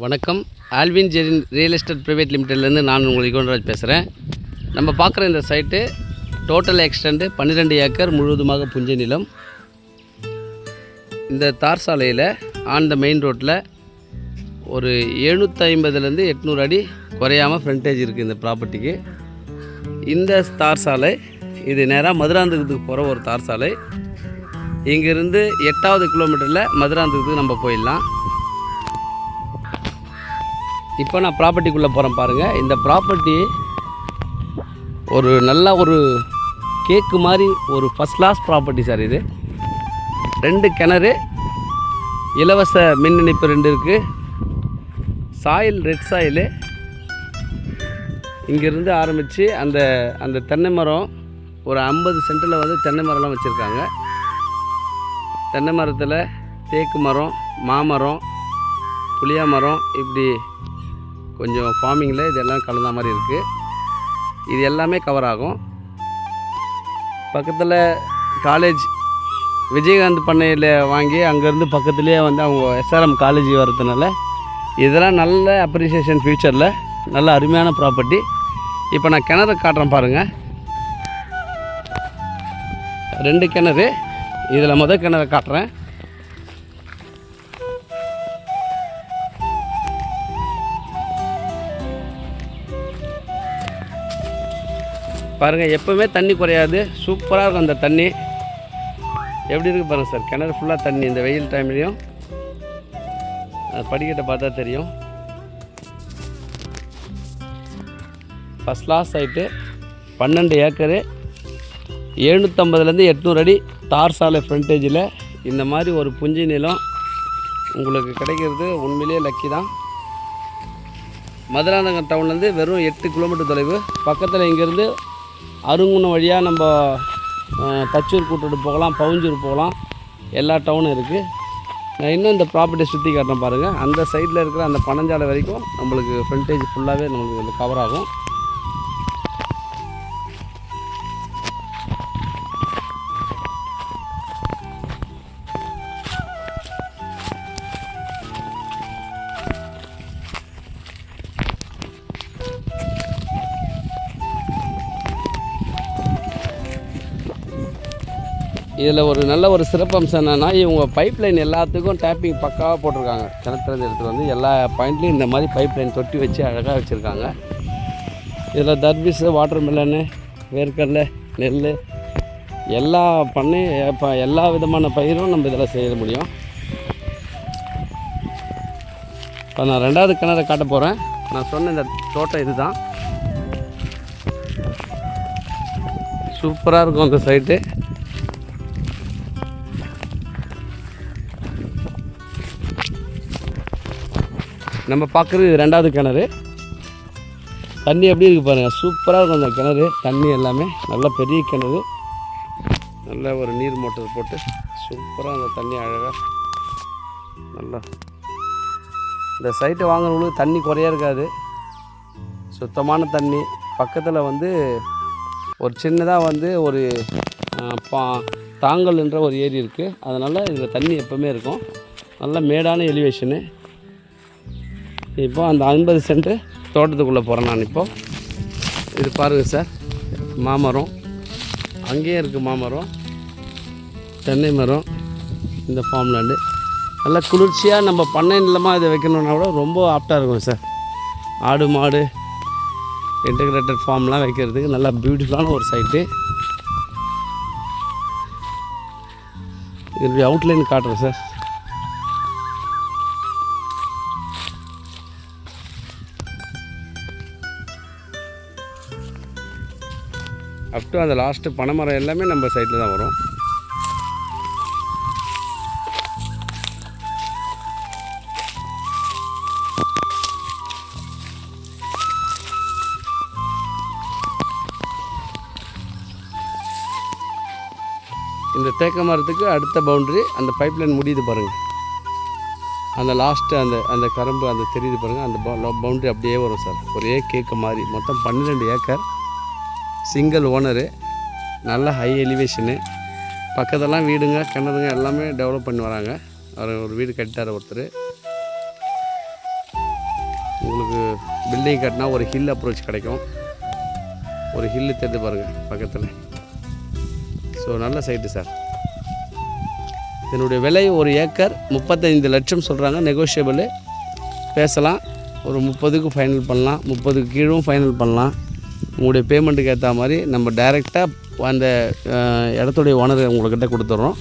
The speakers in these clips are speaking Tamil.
வணக்கம். Alvin Jerin real estate private லிமிடெட்லேருந்து நான் உங்களுக்கு யுகன்ராஜ் பேசுகிறேன். நம்ம பார்க்குற இந்த சைட்டு டோட்டல் எக்ஸ்டெண்டு 12 ஏக்கர் முழுவதுமாக புஞ்சை நிலம். இந்த தார் சாலையில் ஆன் த மெயின் ரோட்டில் ஒரு 750லேருந்து 800 அடி குறையாமல் ஃப்ரண்டேஜ் இருக்குது இந்த ப்ராப்பர்ட்டிக்கு. இந்த தார் சாலை இது நேராக மதுராந்தகத்துக்கு போகிற ஒரு தார் சாலை. இங்கேருந்து 8வது கிலோமீட்டரில் மதுராந்தகத்துக்கு நம்ம போயிடலாம். இப்போ நான் ப்ராப்பர்ட்டிக்குள்ளே போகிறேன் பாருங்கள். இந்த ப்ராப்பர்ட்டி ஒரு நல்ல ஒரு கேக்கு மாதிரி ஒரு ஃபஸ்ட் கிளாஸ் ப்ராப்பர்ட்டி சார். இது 2 கிணறு, இலவச மின் இணைப்பு 2 இருக்குது. Soil red soil. இங்கேருந்து ஆரம்பித்து அந்த தென்னை மரம் ஒரு 50 சென்ட்டில் வந்து தென்னை மரம்லாம் வச்சுருக்காங்க. தென்னை மரத்தில் தேக்கு மரம், மாமரம், புளியா மரம், இப்படி கொஞ்சம் ஃபார்மிங்கில் இதெல்லாம் கலந்த மாதிரி இருக்குது. இது எல்லாமே கவர் ஆகும். பக்கத்தில் காலேஜ் விஜயகாந்த் பண்ணையில் வாங்கி அங்கேருந்து பக்கத்துலேயே வந்து அவங்க எஸ்ஆர்எம் காலேஜ் வர்றதுனால இதெல்லாம் நல்ல அப்ரிசியேஷன் ஃப்யூச்சரில் நல்ல அருமையான ப்ராப்பர்ட்டி. இப்போ நான் கிணறு காட்டுறேன் பாருங்கள். 2 கிணறு. இதில் முதல் கிணறு காட்டுறேன். பாருங்கள், எப்போவுமே தண்ணி குறையாது. சூப்பராக இருக்கும் அந்த தண்ணி. எப்படி இருக்குது பாருங்கள் சார். கிணறு ஃபுல்லாக தண்ணி. இந்த வெயில் டைம்லேயும் படிக்கட்டை பார்த்தா தெரியும். ஃபஸ்ட் கிளாஸ் சைட்டு 12 ஏக்கரு 750லேருந்து 800 அடி தார் சாலை ஃப்ரண்டேஜில் இந்த மாதிரி ஒரு புஞ்சை நிலம் உங்களுக்கு கிடைக்கிறது உண்மையிலே லக்கி தான். மதுராந்தகம் டவுன்லேருந்து வெறும் 8 கிலோமீட்டர் தொலைவு. பக்கத்தில் இங்கேருந்து அருங்குணம் வழியாக நம்ம தச்சூர் கூட்டுட்டு போகலாம், பவுஞ்சூர் போகலாம். எல்லா டவுனும் இருக்குது. நான் இன்னும் இந்த ப்ராப்பர்ட்டியை சுற்றி காட்டுறேன் பாருங்கள். அந்த சைடில் இருக்கிற அந்த பனஞ்சாலை வரைக்கும் நம்மளுக்கு ஃப்ரண்டேஜ் ஃபுல்லாகவே நம்மளுக்கு கவர் ஆகும். இதில் ஒரு நல்ல ஒரு சிறப்பம்சம் என்னென்னா, இவங்க பைப் லைன் எல்லாத்துக்கும் டேப்பிங் பக்காவாக போட்டிருக்காங்க. கிணத்துலேருந்து எடுத்துகிட்டு வந்து எல்லா பாயிண்ட்லேயும் இந்த மாதிரி பைப் லைன் தொட்டி வச்சு அழகாக வச்சுருக்காங்க. இதில் தர்பீஸு, வாட்டர் மெலனு, வேர்க்கடலை, நெல் எல்லா எல்லா விதமான பயிரும் நம்ம இதில் செய்ய முடியும். இப்போ நான் 2வது கிணறை காட்ட போகிறேன். நான் சொன்ன இந்த தோட்டம் இது தான். சூப்பராக இருக்கும் அந்த சைட்டு. நம்ம பார்க்குறது இது 2வது கிணறு. தண்ணி எப்படி இருக்குது பாருங்கள். சூப்பராக இருக்கும் அந்த கிணறு. தண்ணி எல்லாமே நல்ல பெரிய கிணறு. நல்ல ஒரு நீர் மோட்டர் போட்டு சூப்பராக அந்த தண்ணி அழகாக நல்லா. இந்த சைட்டை வாங்குறவங்களுக்கு தண்ணி குறையா இருக்காது. சுத்தமான தண்ணி. பக்கத்தில் வந்து ஒரு சின்னதாக வந்து ஒரு தாங்கல்ன்ற ஒரு ஏரி இருக்குது. அதனால் இதில் தண்ணி எப்போவுமே இருக்கும். நல்ல மேடான எலிவேஷனு. இப்போ அந்த 50 சென்ட்டு தோட்டத்துக்குள்ளே போகிறேன் நான். இப்போது இது பாருங்கள் சார். மாமரம் அங்கேயே இருக்குது. மாமரம், தென்னை மரம். இந்த ஃபார்ம் லேண்டு நல்லா குளிர்ச்சியாக நம்ம பண்ணை நிலமாக இதை வைக்கணுன்னா கூட ரொம்ப ஆப்டாக இருக்கும் சார். ஆடு மாடு இன்டகிரேட்டட் ஃபார்ம்லாம் வைக்கிறதுக்கு நல்லா பியூட்டிஃபுல்லான ஒரு சைட்டு. இதனுடைய அவுட்லைன் காட்டுறேன் சார். அப் டு அந்த லாஸ்ட்டு பனைமரம் எல்லாமே நம்ம சைட்டில் தான் வரும். இந்த தேக்க மரத்துக்கு அடுத்த பவுண்ட்ரி அந்த பைப் லைன் முடியுது பாருங்கள். அந்த லாஸ்ட்டு அந்த கரும்பு அந்த தெரியுது பாருங்கள். அந்த பவுண்ட்ரி அப்படியே வரும் சார். ஒரே கேக்கு மாதிரி. மொத்தம் 12 ஏக்கர். Single owner. நல்ல ஹை எலிவேஷனு. பக்கத்தெல்லாம் வீடுங்க, கிணறுங்க எல்லாமே டெவலப் பண்ணி வராங்க. அவர் ஒரு வீடு கட்டிட்டார் ஒருத்தர். உங்களுக்கு பில்டிங் கட்டினா ஒரு ஹில் அப்ரோச் கிடைக்கும். ஒரு ஹில்லு தெரிஞ்சு பாருங்கள் பக்கத்தில். ஸோ நல்ல சைட்டு சார். இதனுடைய விலை ஒரு ஏக்கர் 35 லட்சம் சொல்கிறாங்க. நெகோஷியபிள் பேசலாம். ஒரு 30க்கு ஃபைனல் பண்ணலாம், 30க்கு கீழும் ஃபைனல் பண்ணலாம். உங்களுடைய பேமெண்ட்டுக்கு ஏற்ற மாதிரி நம்ம டைரெக்டாக அந்த இடத்துடைய ஓனர் உங்கள்கிட்ட கொடுத்துட்றோம்.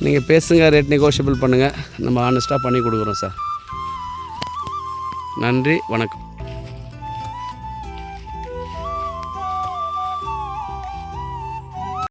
நீங்கள் பேசுங்க, ரேட் நெகோஷியபிள் பண்ணுங்கள், நம்ம ஆனஸ்ட்டாக பண்ணி கொடுக்குறோம் சார். நன்றி, வணக்கம்.